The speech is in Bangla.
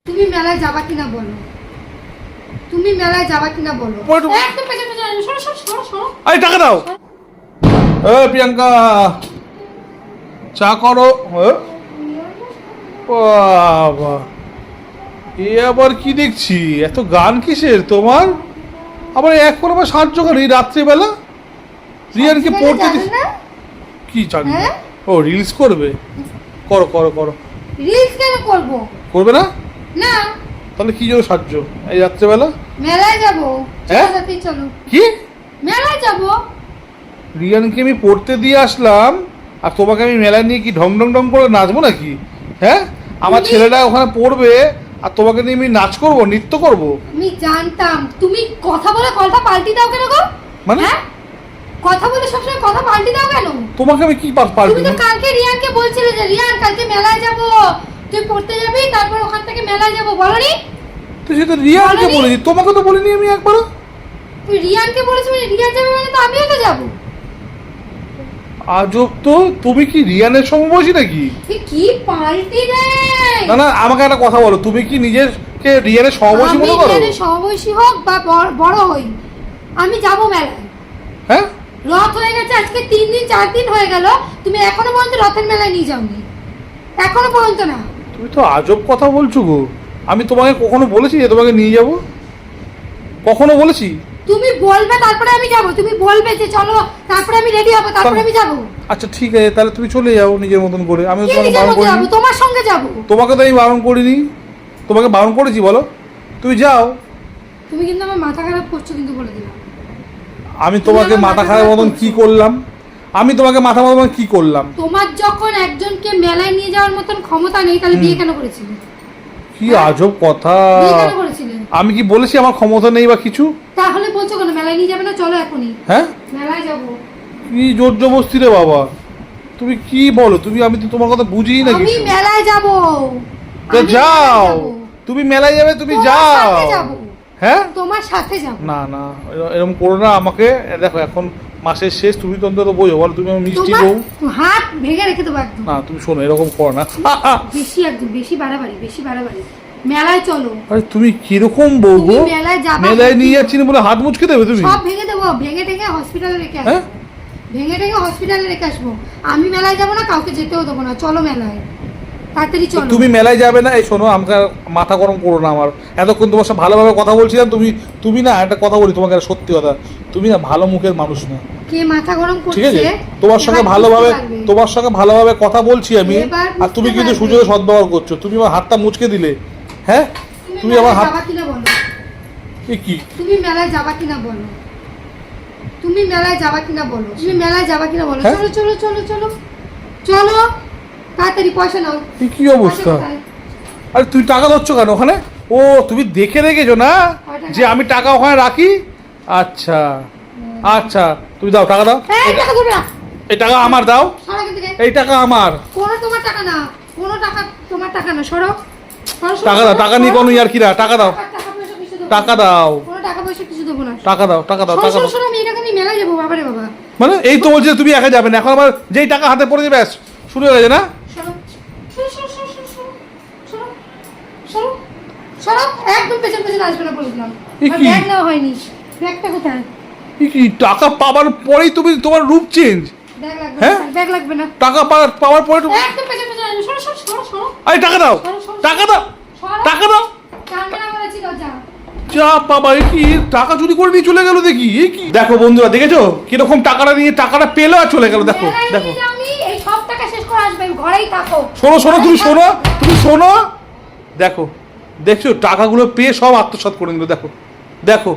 তুমি মেলায় যাবা কিনা বলো, তুমি মেলায় যাবা কিনা বলো। একদম পেছনে পেছনে সরো সরো সরো সরো। এই টাকা দাও। এই প্রিয়াঙ্কা চা করো। বাবা এ আবার কি দেখছি, এত গান কিসের তোমার? আবার এখন আবার সাহায্য করি রাত্রিবেলা রিয়ানকে পড়তে কি জানি। ও রিলস করবে, করো করো করো। রিলস কেন করবো? করবে না? না। তাহলে কি জন্য সাহায্য এই রাত্রিবেলা? মেলায় যাবো। হ্যাঁ চলো। কি মেলায় যাবো? রিয়ানকে আমি পড়তে দিয়ে আসলাম আর তোমাকে আমি মেলায় নিয়ে কি ঢং ঢং ঢং করে নাচবো নাকি? হ্যাঁ আমার ছেলেটা ওখানে পড়বে আর তোমাকে নিয়ে আমি নাচ করবো, নৃত্য করবো? আমি জানতাম তুমি কথা বলে কথা পাল্টি দাও কেন গো? মানে কথা বলে সবসময় কথা পাল্টি দাও কেন? তোমাকে আমি কি পাল্টি? তুমি তো কালকে রিয়ানকে বলছিলে যে রিয়ান কালকে মেলায় যাবো, তুই পড়তে যাবি তারপর ওখান থেকে মেলায় যাবো, বলনি? তুই সেটা রিয়ানকে বলেছি, তোমাকে তো বলিনি আমি একবারও। তুই রিয়ানকে বলেছিস মানে রিয়ান যাবে মানে তো আমিও তো যাবো। আজব তো, তুমি কি রিয়ানের সমবয়সী নাকি? তুই কি পাল্টি রে? না না আমাকে একটা কথা বলো, তুমি কি নিজেকে রিয়ানের সমবয়সী মনে করো? আমি রিয়ানের সমবয়সী হোক বা বড় হই, আমি যাবো মেলায়। হ্যাঁ রথ হয়ে গেছে আজকে 3 দিন 4 দিন হয়ে গেল, তুমি এখনো পর্যন্ত রথের মেলায় নিয়ে যাওনি, এখনো পর্যন্ত না। তুমি তো আজব কথা বলছো গো। আমি তোমাকে কখনো বলেছি যে তোমাকে নিয়ে যাব? কখনো বলেছি? তুমি বলবে তারপরে আমি যাব, তুমি বলবে যে চলো তারপরে আমি রেডি হব তারপরে আমি যাব। আচ্ছা ঠিক আছে, তাহলে তুমি চলে যাও নিজের মতন করে। আমি কি তোমাকে নিজের বারণ মতো যাব? করিনি। তোমার সঙ্গে যাব। তোমাকে তো আমি বারণ করিনি। তোমাকে বারণ করেছি বলো? তুমি যাও। তুমি কিন্তু আমার মাথা খারাপ করছো কিন্তু বলে দিলাম। আমি তোমাকে মাথা খারাপ মতন কি করলাম? আমি তোমাকে মাথা মতন কি করলাম? তোমার যখন একজনকে মেলায় নিয়ে যাওয়ার মতন ক্ষমতা নেই তাহলে বিয়ে কেন করেছিলে? কি আজব কথা। বিয়ে কেন করেছিলে? আমি কি বলেছি আমার ক্ষমতা নেই বা কিছু? তাহলে বলছো কেন মেলায় নিয়ে যাবে না? চলো এখনই। হ্যাঁ মেলায় যাব। কি জোর জবরদস্তি রে বাবা, তুমি কি বলো? আমি তো তোমার কথা বুঝিই না আমি কিছু। মেলায় যাব। তো যাও, তুমি মেলায় যাবে, তুমি যাও। হ্যাঁ তোমার সাথে যাব। না না এরকম করো না আমাকে। দেখো এখন মাসের শেষ, তুমি তো অন্তত বোঝো বলো, তুমি আমার মিষ্টি বউ। হাত ভেঙে রেখে দেবো একদম। না তুমি শোনো, এরকম করো না। বেশি একদম বেশি বাড়াবাড়ি, বেশি বাড়াবাড়ি। মেলায় চলো। আরে তুমি কিরকম বউ গো? মেলায় যাবা, মেলায় নিয়ে যাচ্ছি না বলে হাত মুচকে দেবে তুমি? সব ভেঙে দেবো, ভেঙে টেঙে হসপিটালে রেখে আসবো। হ্যাঁ ভেঙে টেঙে হসপিটালে রেখে আসবো। আমি মেলায় যাবো না, কাউকে যেতেও দেবো না। চলো মেলায়, তাড়াতাড়ি চলো। তুমি মেলায় যাবে না? এই শোনো, আমাকে মাথা গরম করো না আমার। এতক্ষণ তোমার সাথে ভালোভাবে কথা বলছিলাম, তুমি না একটা কথা বলি তোমাকে, একটা সত্যি কথা, তুমি না ভালো মুখের মানুষ না। কে মাথা গরম করছে? ঠিক আছে, তোমার সঙ্গে ভালোভাবে কথা বলছি আমি, আর তুমি কিন্তু সুযোগে সদ্ব্যবহার করছো। তুমি আমার হাতটা মুচকে দিলে। হ্যাঁ তুমি আমার হাত কিনা বলো? কি তুমি মেলায় যাবা কিনা বলো? তুমি মেলায় যাবা কিনা বলো? তুমি মেলায় যাবা কিনা বলো? চলো চলো চলো চলো চলো তাড়াতাড়ি, পয়সা নাও। কি অবস্থা? আরে তুই টাকা ধরছ কেন ওখানে? ও তুমি দেখে রেখেছো না যে আমি টাকা ওখানে রাখি? আচ্ছা আচ্ছা তুমি দাও, টাকা দাও। এই টাকা আমার, দাও। এই টাকা আমার। কোনো তোমার টাকা না, কোনো টাকা তোমার টাকা না। সরো টাকা দাও। টাকা নিয়ে কোনো ইয়ার্কিরা, টাকা দাও। টাকা দাও। কোনো টাকা পয়সা কিছু দেবো না। টাকা দাও, টাকা দাও, টাকা দাও। আমি এই টাকা নিয়ে মেলায় যাবো। বাবারে বাবা, মানে এই তো বলছি তুমি একা যাবে না, এখন আবার যেই টাকা হাতে পড়ে যাবে শুরু হয়ে গেছে না? একদম পেছন পেছন আসবে না বলে দিলাম। ব্যাগ নেওয়া হয়নি। ব্যাগটা কোথায়? কি টাকা পাওয়ার পরেই তুমি তোমার রূপ চেঞ্জ? হ্যাঁ ব্যাগ লাগবে না। টাকা পাওয়ার পরে একদম পেছন পেছন আসবে। সরো সরো সরো সরো। আরে টাকা দাও, টাকা দাও, টাকা দাও। ক্যামেরা বলেছি দরজা। যা বাবা, এ কি টাকা চুরি করে নিয়ে চলে গেল দেখি। এ কি দেখো বন্ধুরা, দেখেছো কিরকম টাকাটা নিয়ে টাকাটা পেলো আর চলে গেল। দেখো দেখো, আমি এই সব টাকা শেষ করে আসবে, ঘরেই থাকো। শোনো শোনো, তুমি শোনো, তুমি শোনো। দেখো দেখছো টাকাগুলো পেয়ে সব আত্মসাৎ করে নিল। দেখো দেখো